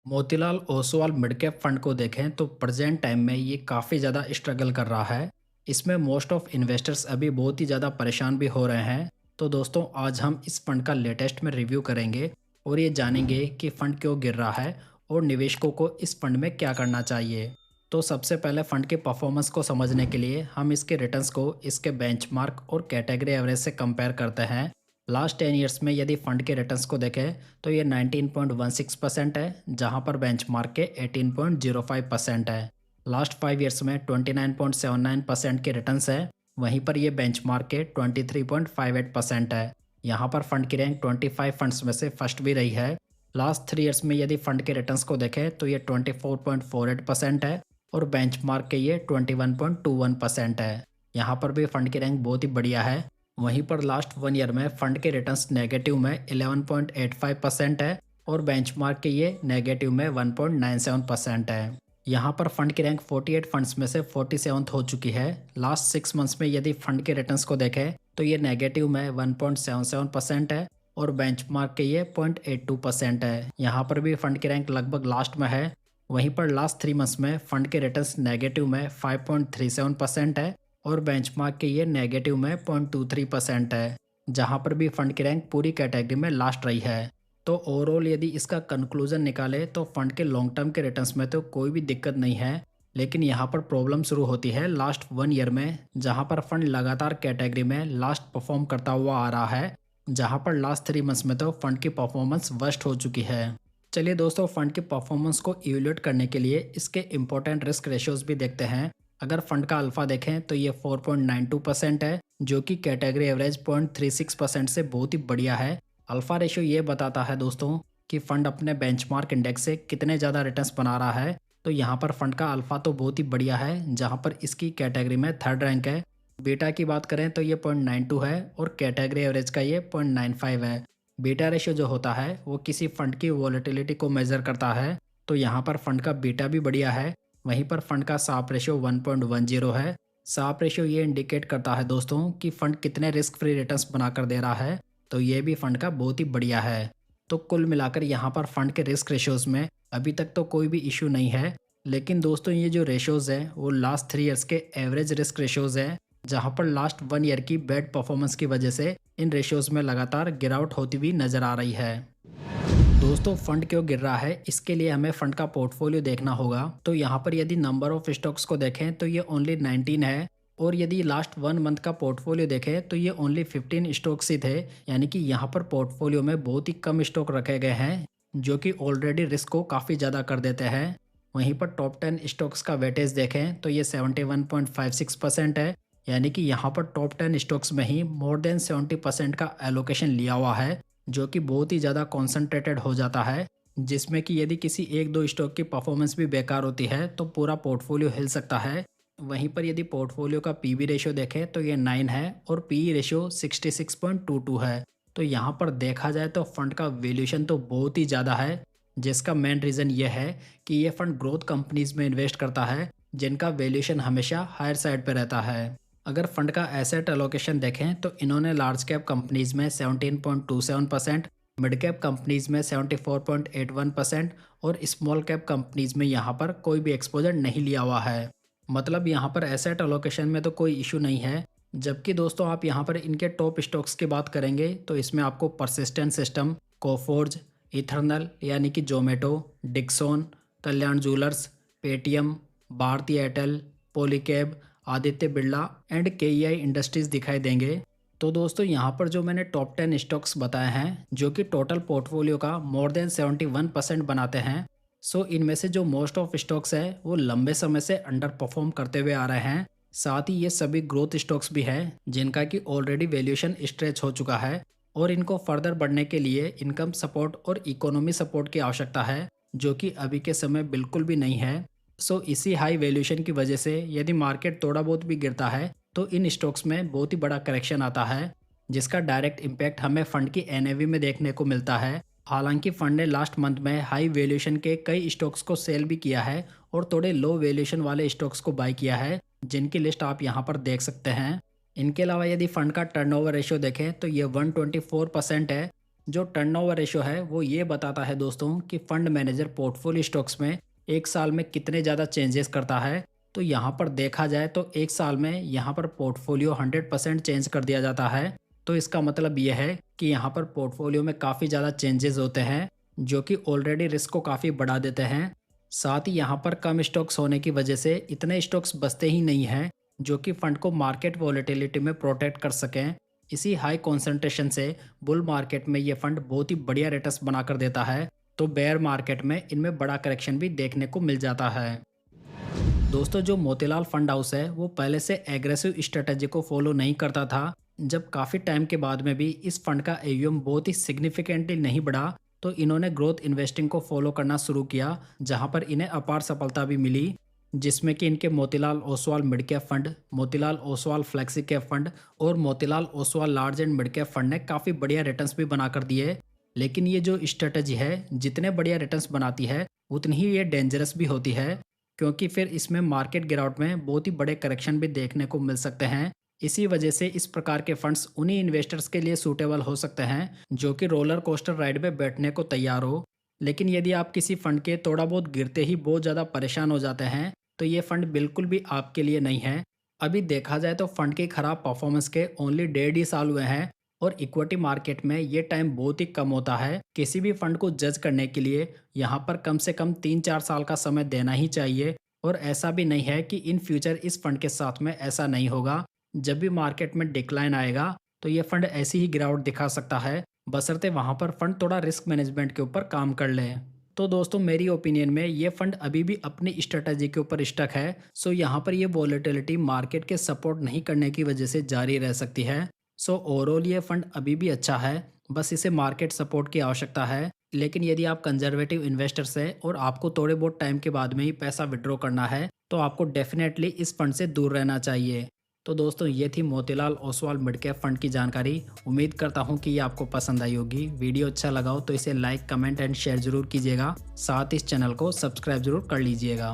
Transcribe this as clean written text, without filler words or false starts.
Motilal Oswal mid cap fund को देखें तो प्रेजेंट टाइम में ये काफ़ी ज़्यादा स्ट्रगल कर रहा है। इसमें मोस्ट ऑफ इन्वेस्टर्स अभी बहुत ही ज़्यादा परेशान भी हो रहे हैं। तो दोस्तों आज हम इस फंड का लेटेस्ट में रिव्यू करेंगे और ये जानेंगे कि फ़ंड क्यों गिर रहा है और निवेशकों को इस फंड में क्या करना चाहिए। तो सबसे पहले फ़ंड के परफॉर्मेंस को समझने के लिए हम इसके रिटर्न्स को इसके बेंचमार्क और कैटेगरी एवरेज से कंपेयर करते हैं। लास्ट 10 ईयर्स में यदि फंड के रिटर्न्स को देखें तो ये 19.16% है, जहां पर बेंचमार्क के 18.05% है। लास्ट 5 ईयर्स में 29.79% के रिटर्न्स है, वहीं पर ये बेंचमार्क के 23.58% है। यहाँ पर फंड की रैंक 25 फंड्स में से फर्स्ट भी रही है। लास्ट 3 ईयर्स में यदि फंड के रिटर्न्स को देखें तो ये 24.48% है और बेंचमार्क के ये 21.21% है। यहाँ पर भी फंड की रैंक बहुत ही बढ़िया है। वहीं पर लास्ट 1 ईयर में फंड के रिटर्न्स नेगेटिव में 11.85% है और बेंचमार्क के ये नेगेटिव में 1.97% है। यहाँ पर फंड की रैंक 48 फंड्स में से 47th हो चुकी है। लास्ट 6 मंथ्स में यदि फंड के रिटर्न्स को देखें तो ये नेगेटिव में 1.77% है और बेंचमार्क के ये 0.82% है। यहाँ पर भी फंड की रैंक लगभग लास्ट में है। वहीं पर लास्ट 3 मंथ्स में फंड के रिटर्न्स नेगेटिव में 5.37% है और बेंचमार्क के ये नेगेटिव में 0.23% है, जहां पर भी फंड की रैंक पूरी कैटेगरी में लास्ट रही है। तो ओवरऑल यदि इसका कंक्लूजन निकाले तो फंड के लॉन्ग टर्म के रिटर्न्स में तो कोई भी दिक्कत नहीं है, लेकिन यहाँ पर प्रॉब्लम शुरू होती है लास्ट 1 ईयर में, जहाँ पर फंड लगातार कैटेगरी में लास्ट परफॉर्म करता हुआ आ रहा है, जहाँ पर लास्ट 3 मंथ्स में तो फंड की परफॉर्मेंस वर्स्ट हो चुकी है। चलिए दोस्तों, फंड की परफॉर्मेंस को इवेल्यूएट करने के लिए इसके इंपॉर्टेंट रिस्क रेशियोज भी देखते हैं। अगर फंड का अल्फा देखें तो ये 4.92% है, जो कि कैटेगरी एवरेज 0.36% से बहुत ही बढ़िया है। अल्फा रेशियो ये बताता है दोस्तों कि फंड अपने बेंचमार्क इंडेक्स से कितने ज़्यादा रिटर्न्स बना रहा है। तो यहाँ पर फंड का अल्फा तो बहुत ही बढ़िया है, जहाँ पर इसकी कैटेगरी में थर्ड रैंक है। बीटा की बात करें तो ये 0.92 है और कैटेगरी एवरेज का ये 0.95 है। बीटा रेशियो जो होता है वो किसी फंड की वॉलेटिलिटी को मेजर करता है, तो यहाँ पर फंड का बीटा भी बढ़िया है। वहीं पर फंड का साप रेशियो 1.10 है। साप रेशियो ये इंडिकेट करता है दोस्तों कि फंड कितने रिस्क फ्री रिटर्न्स बनाकर दे रहा है, तो ये भी फंड का बहुत ही बढ़िया है। तो कुल मिलाकर यहाँ पर फंड के रिस्क रेशियोज में अभी तक तो कोई भी इशू नहीं है, लेकिन दोस्तों ये जो रेशियोज हैं वो लास्ट 3 ईयर्स के एवरेज रिस्क रेशियोज हैं, जहाँ पर लास्ट 1 ईयर की बैड परफॉर्मेंस की वजह से इन रेशियोज में लगातार गिरावट होती हुई नजर आ रही है। दोस्तों फंड क्यों गिर रहा है, इसके लिए हमें फंड का पोर्टफोलियो देखना होगा। तो यहाँ पर यदि नंबर ऑफ स्टॉक्स को देखें तो ये ओनली 19 है और यदि लास्ट 1 मंथ का पोर्टफोलियो देखें तो ये ओनली 15 स्टॉक्स ही थे। यानी कि यहाँ पर पोर्टफोलियो में बहुत ही कम स्टॉक रखे गए हैं, जो कि ऑलरेडी रिस्क को काफ़ी ज़्यादा कर देते हैं। वहीं पर टॉप 10 स्टॉक्स का वेटेज देखें तो ये 71.56% है। यानी कि यहाँ पर टॉप 10 स्टॉक्स में ही मोर देन 70% का एलोकेशन लिया हुआ है, जो कि बहुत ही ज़्यादा कॉन्सेंट्रेटेड हो जाता है, जिसमें कि यदि किसी एक दो स्टॉक की परफॉर्मेंस भी बेकार होती है तो पूरा पोर्टफोलियो हिल सकता है। वहीं पर यदि पोर्टफोलियो का पीबी रेशियो देखें तो ये 9 है और पीई रेशियो 66.22 है। तो यहाँ पर देखा जाए तो फंड का वैल्यूएशन तो बहुत ही ज़्यादा है, जिसका मेन रीज़न ये है कि ये फंड ग्रोथ कंपनीज में इन्वेस्ट करता है, जिनका वैल्यूएशन हमेशा हायर साइड पर रहता है। अगर फंड का एसेट एलोकेशन देखें तो इन्होंने लार्ज कैप कंपनीज में 17.27%, मिड कैप कंपनीज में 74.81% और स्मॉल कैप कंपनीज में यहाँ पर कोई भी एक्सपोजर नहीं लिया हुआ है। मतलब यहाँ पर एसेट एलोकेशन में तो कोई इशू नहीं है। जबकि दोस्तों आप यहाँ पर इनके टॉप स्टॉक्स की बात करेंगे तो इसमें आपको परसिस्टेंट सिस्टम, कोफोर्ज, इथरनल यानी कि Zomato, Dixon, Kalyan jewellers, Paytm, Bharti Airtel, Polycab, Aditya Birla and KEI industries दिखाई देंगे। तो दोस्तों यहाँ पर जो मैंने टॉप 10 स्टॉक्स बताए हैं, जो कि टोटल पोर्टफोलियो का मोर देन 71% बनाते हैं, सो इनमें से जो मोस्ट ऑफ स्टॉक्स है वो लंबे समय से अंडर परफॉर्म करते हुए आ रहे हैं। साथ ही ये सभी ग्रोथ स्टॉक्स भी हैं, जिनका कि ऑलरेडी वैल्यूएशन स्ट्रेच हो चुका है और इनको फर्दर बढ़ने के लिए इनकम सपोर्ट और इकोनॉमी सपोर्ट की आवश्यकता है, जो कि अभी के समय बिल्कुल भी नहीं है। सो इसी हाई वैल्यूएशन की वजह से यदि मार्केट थोड़ा बहुत भी गिरता है तो इन स्टॉक्स में बहुत ही बड़ा करेक्शन आता है, जिसका डायरेक्ट इम्पैक्ट हमें फंड की एनएवी में देखने को मिलता है। हालांकि फंड ने लास्ट मंथ में हाई वैल्यूएशन के कई स्टॉक्स को सेल भी किया है और थोड़े लो वैल्यूएशन वाले स्टॉक्स को बाय किया है, जिनकी लिस्ट आप यहाँ पर देख सकते हैं। इनके अलावा यदि फंड का टर्नओवर रेशियो देखें तो ये 124% है, जो टर्नओवर रेशियो है वो ये बताता है दोस्तों कि फंड मैनेजर पोर्टफोलियो स्टॉक्स में एक साल में कितने ज़्यादा चेंजेस करता है। तो यहाँ पर देखा जाए तो एक साल में यहाँ पर पोर्टफोलियो 100% चेंज कर दिया जाता है। तो इसका मतलब ये है कि यहाँ पर पोर्टफोलियो में काफ़ी ज़्यादा चेंजेस होते हैं जो कि ऑलरेडी रिस्क को काफ़ी बढ़ा देते हैं। साथ ही यहाँ पर कम स्टॉक्स होने की वजह से इतने स्टॉक्स बचते ही नहीं हैं जो कि फंड को मार्केट वॉलेटिलिटी में प्रोटेक्ट कर सकें। इसी हाई कॉन्सेंट्रेशन से बुल मार्केट में ये फंड बहुत ही बढ़िया रिटर्न्स बनाकर देता है, तो बेयर मार्केट में इनमें बड़ा करेक्शन भी देखने को मिल जाता है। दोस्तों जो मोतीलाल फंड हाउस है वो पहले से एग्रेसिव स्ट्रेटजी को फॉलो नहीं करता था। जब काफ़ी टाइम के बाद में भी इस फंड का एयूएम बहुत ही सिग्निफिकेंटली नहीं बढ़ा, तो इन्होंने ग्रोथ इन्वेस्टिंग को फॉलो करना शुरू किया, जहां पर इन्हें अपार सफलता भी मिली, जिसमें कि इनके Motilal Oswal mid cap fund, Motilal Oswal flexi cap fund और Motilal Oswal large and mid cap fund ने काफ़ी बढ़िया रिटर्न्स भी बना कर दिए। लेकिन ये जो स्ट्रेटजी है जितने बढ़िया रिटर्न्स बनाती है उतनी ही ये डेंजरस भी होती है, क्योंकि फिर इसमें मार्केट गिरावट में बहुत ही बड़े करेक्शन भी देखने को मिल सकते हैं। इसी वजह से इस प्रकार के फंड्स उन्हीं इन्वेस्टर्स के लिए सूटेबल हो सकते हैं जो कि रोलर कोस्टर राइड में बैठने को तैयार हो। लेकिन यदि आप किसी फंड के थोड़ा बहुत गिरते ही बहुत ज़्यादा परेशान हो जाते हैं तो ये फंड बिल्कुल भी आपके लिए नहीं है। अभी देखा जाए तो फंड की खराब परफॉर्मेंस के ओनली 1.5 साल हुए हैं और इक्विटी मार्केट में ये टाइम बहुत ही कम होता है। किसी भी फंड को जज करने के लिए यहाँ पर कम से कम 3-4 साल का समय देना ही चाहिए। और ऐसा भी नहीं है कि इन फ्यूचर इस फंड के साथ में ऐसा नहीं होगा। जब भी मार्केट में डिक्लाइन आएगा तो ये फंड ऐसी ही गिरावट दिखा सकता है, बशर्ते वहाँ पर फंड थोड़ा रिस्क मैनेजमेंट के ऊपर काम कर ले। तो दोस्तों मेरी ओपिनियन में ये फंड अभी भी अपनी स्ट्रेटजी के ऊपर स्टक है। सो यहाँ पर ये वॉलेटिलिटी मार्केट के सपोर्ट नहीं करने की वजह से जारी रह सकती है। सो ओवरऑल ये फंड अभी भी अच्छा है, बस इसे मार्केट सपोर्ट की आवश्यकता है। लेकिन यदि आप कंजर्वेटिव इन्वेस्टर्स हैं और आपको थोड़े बहुत टाइम के बाद में ही पैसा विड्रॉ करना है तो आपको डेफिनेटली इस फंड से दूर रहना चाहिए। तो दोस्तों ये थी Motilal Oswal mid cap fund की जानकारी। उम्मीद करता हूँ कि ये आपको पसंद आई होगी। वीडियो अच्छा लगा हो तो इसे लाइक, कमेंट एंड शेयर जरूर कीजिएगा। साथ इस चैनल को सब्सक्राइब जरूर कर लीजिएगा।